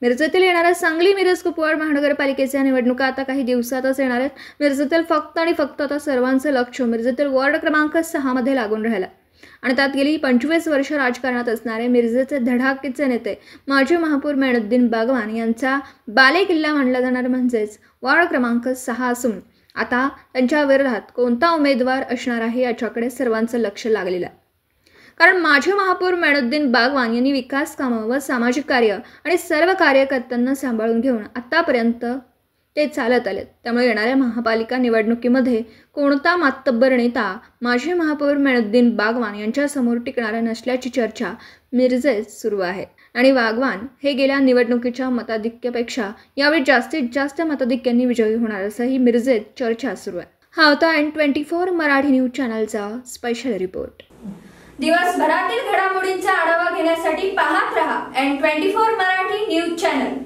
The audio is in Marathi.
मिरजेतील येणाऱ्या सांगली मिरज कुपवाड महानगरपालिकेच्या निवडणुका आता काही दिवसातच येणार आहेत। मिरजेतील फक्त आणि फक्त आता सर्वांचे लक्ष मिरजेतील वॉर्ड क्रमांक 6 मध्ये लागून राहिलं आणि त्यात गेली 25 वर्ष राजकारणात असणारे मिरजेचे धडाकेचे नेते माजी महापौर मेनुद्दीन बागवान यांचा बालेकिल्ला मानला जाणार म्हणजेच वॉर्ड क्रमांक 6 असून आता त्यांच्या विरोधात कोणता उमेदवार असणार आहे याच्याकडे सर्वांचं लक्ष लागलेलं आहे। कारण माजी महापौर मेनुद्दीन बागवान यांनी विकास कामं व सामाजिक कार्य आणि सर्व कार्यकर्त्यांना सांभाळून घेऊन आतापर्यंत ते चालत आलेत। त्यामुळे येणाऱ्या महापालिका निवडणुकीमध्ये कोणता मातब्बर नेता माजी महापौर मेनुद्दीन बागवान यांच्या समोर टिकणार नसल्याची चर्चा मिरजेत सुरू आहे आणि बागवान हे गेल्या निवडणुकीच्या मताधिक्यापेक्षा यावेळी जास्तीत जास्त मताधिक्यांनी विजयी होणार असंही मिरजेत चर्चा सुरू आहे। हा होता N24 मराठी न्यूज चॅनलचा स्पेशल रिपोर्ट। दिवसभरातील घडामोडींचा आढावा घेण्यासाठी पाहत रहा N24 मराठी न्यूज चॅनल।